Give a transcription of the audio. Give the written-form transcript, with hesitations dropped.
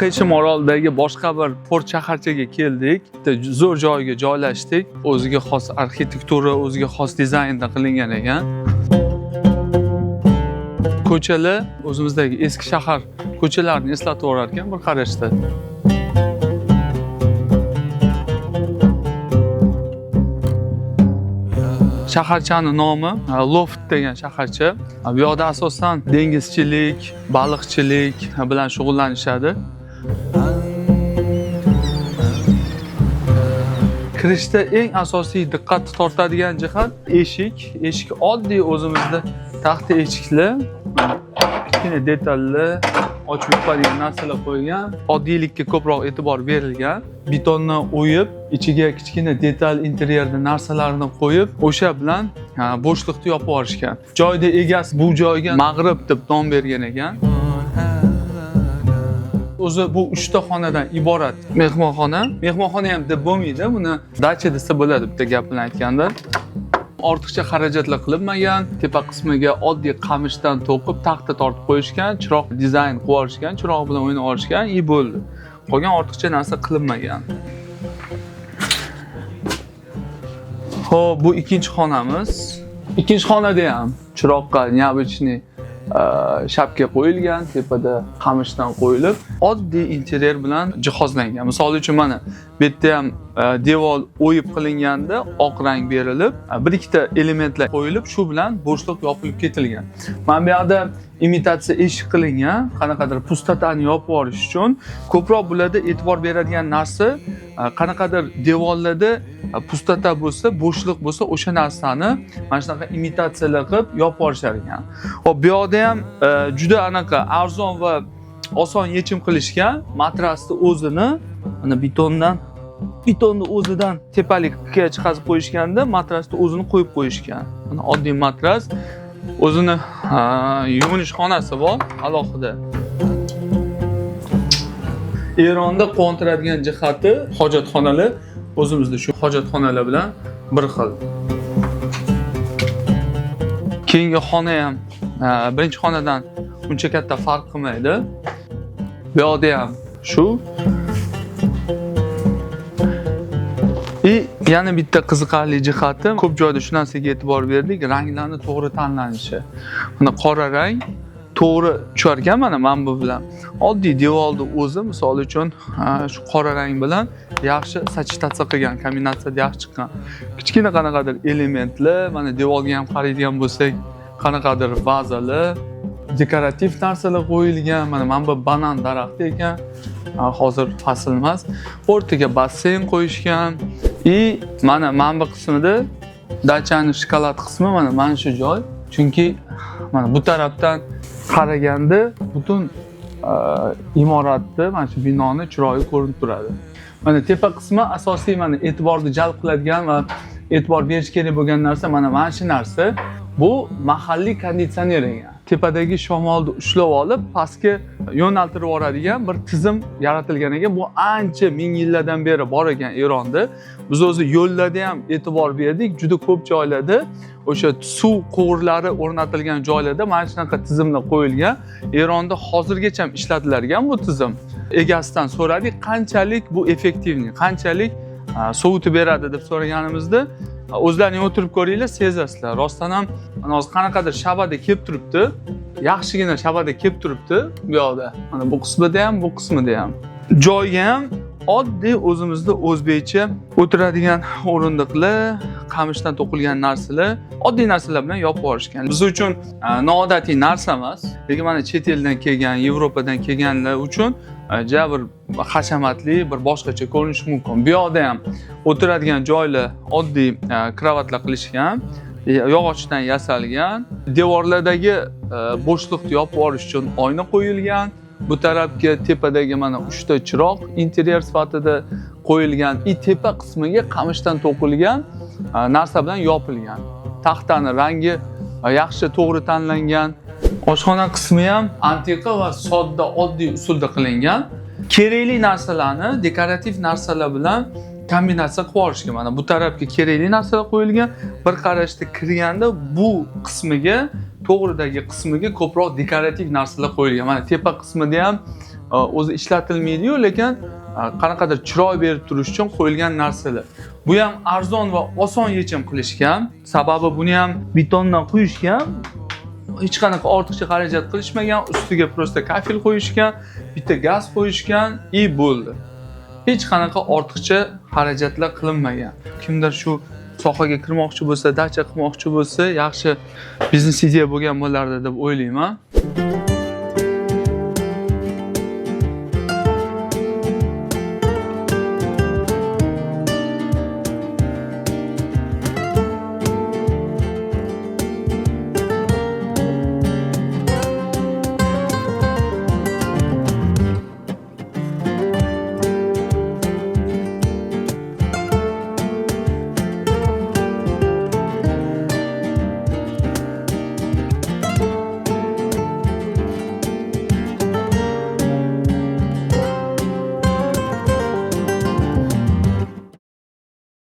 Qiyshim orolidagi boshqa bir port shaharchaga keldik. Zo'r joyga joylashdik. O'ziga xos arxitektura, o'ziga xos dizaynda qilingan ekan. Ko'chalar o'zimizdagi eski shahar ko'chalarini eslatib yurar ekan bir qarashda. Shaharchaning nomi Loft degan shaharcha. Bu yerda asosan dengizchilik, baliqchilik bilan shug'ullanishadi. Kirishda eng asosiy diqqat tortadigan jihat eshik. Eshik oddiy o'zimizda taxta eshikli, kichkina detalli, ochib yopadigan narsalar qo'yilgan. Oddiylikka ko'proq e'tibor berilgan. Betonni o'yib, ichiga kichkina detal interyerda narsalarni qo'yib, o'sha bilan bo'shliqni yopib yuborishgan. Joyda egasi bu joyga Mag'rib deb nom bergan ekan. O'zi bu 3 ta xonadan iborat mehmonxona. Mehmonxona ham deb bo'lmaydi, buni dacha desa bo'ladi bitta gap bilan aytganda. Ortiqcha xarajatlar qilinmagan, tepa qismiga oddiy qamishdan to'qib taxta tortib qo'yishgan, chiroq dizayn qilib olishgan, chiroq bilan o'ynab olishgan, bo'ldi. Qolgan ortiqcha narsa qilinmagan. Xo'p, bu ikkinchi xonamiz. Ikkinchi xonada ham chiroqqa neobычный shapka qo'yilgan, tepada qamishdan qo'yilib, oddiy interyer bilan jihozlangan. Misol uchun mana bu yerda ham devor o'yib qilinganda oq rang berilib, bir ikkita elementlar qo'yilib, shu bilan bo'shliq yopilib ketilgan. Mana bu yerda imitatsiya eshik qilingan, qanaqadir pustotani yopib yuborish uchun. Ko'proq bularda e'tibor beradigan narsa qanaqadir devorlarda pustota bo'lsa, bo'shliq bo'lsa, o'sha narsani mana shunaqa imitatsiyalar qilib yopib yuborishar ekan. Hop, bu yerda ham juda anaqa arzon va oson yechim qilishgan. Matrasni o'zini mana betonni o'zidan tepalikka chiqazib qo'yishganda, matrasni o'zini qo'yib qo'yishgan. Mana oddiy matras, o'zini yuvinish xonasi bor alohida. Eronda quvontiradigan jihati hojatxonalar o'zimizda shu hojatxonalar bilan bir xil. Keyingi xona ham birinchi xonadan uncha katta farq qilmaydi. Bu yerda ham shu. Yana bitta qiziqarli jihati, ko'p joyda shu narsaga e'tibor berdik, ranglarni to'g'ri tanlanishi. Mana qora rang to'g'ri tushar ekan mana bu bilan. Oddiy devorni o'zi, misol uchun, shu qora rang bilan yaxshi sachitatsiya qilgan, kombinatsiyada yaxshi chiqqan. Kichkina qanaqadir elementlar, mana devorga ham qaraydigan bo'lsak, qanaqadir vazalar, dekorativ narsalar qo'yilgan. Mana bu banan daraxti ekan. Hozir fasl emas. O'rtaga basseyn qo'yishgan. Mana bu qismida dachaning shokolad qismi mana shu joy. Chunki mana bu tarafdan qaraganda butun imoratni, mana shu binoni chiroyi ko'rinib turadi. Mana tepa qismi asosiy mana e'tiborni jalb qiladigan va e'tibor berish kerak bo'lgan narsa mana shu narsa. Bu mahalliy konditsioner ekan. Tepadagi shamolni ushlab olib, pastga yo'naltirib yuboradigan bir tizim yaratilgan ekan. Bu ancha ming yillardan beri bor ekan Eronda. Biz o'zi yo'llarda ham e'tibor berdik. Juda ko'p joylarda o'sha suv quvurlari o'rnatilgan joylarda mana shunaqa tizimlar qo'yilgan. Eronda hozirgacha ham ishlatiladigan bu tizim. Egasidan so'radik, qanchalik bu effektivni, qanchalik sovutib beradi deb so'raganimizda, o'zlaring o'tirib ko'ringlar, sezasizlar. Rostdan ham hozir qanaqadir shabada kelib turibdi. Yaxshigina shabada kelib turibdi bu yoqda. Mana bu qismida ham, bu qismida ham. Joyga ham oddiy o'zimizda o'zbekcha o'tiradigan o'rindiqlar, qamishdan to'qilgan narsalar, oddiy narsalar bilan yopib yuborishgan. Biz uchun noodatiy narsa emas, lekin mana chet eldan kelgan, Yevropadan kelganlar uchun ja bir hashamatli, bir boshqacha ko'rinishi mumkin. Bu yoqda ham o'tiradigan joylar oddiy kravatlar qilishgan. yog'ochdan yasalgan. Devorlardagi bo'shliqni yopib olish uchun oyna qo'yilgan. Bu tarafga tepadagi mana 3 ta chiroq interyer sifatida qo'yilgan. Tepa qismiga qamishdan to'qilgan narsa bilan yopilgan. Taxtani rangi yaxshi to'g'ri tanlangan. Oshxona qismi ham antiqa va sodda, oddiy usulda qilingan. Kerakli narsalarni dekorativ narsalar bilan kombinatsiya qilib olishgan. Mana bu tarafga kerakli narsalar qo'yilgan. Bir qarashda kirganda bu qismiga, to'g'ridagi qismiga ko'proq dekorativ narsalar qo'yilgan. Mana tepa qismida ham o'zi ishlatilmaydi-yu, lekin qanaqadir chiroy berib turish uchun qo'yilgan narsalar. Bu ham arzon va oson yechim qilishgan. Sababi buni ham betondan quyishgan. Hech qanaqa ortiqcha xarajat qilishmagan, ustiga prosta kafel qo'yishgan, bitta gaz qo'yishgan, bo'ldi. Hech qanaqa ortiqcha xarajatlar qilinmagan. Kimdir shu sohaga kirmoqchi bo'lsa, dacha qilmoqchi bo'lsa, yaxshi biznes ideya bo'lgan bo'lardi deb o'ylayman.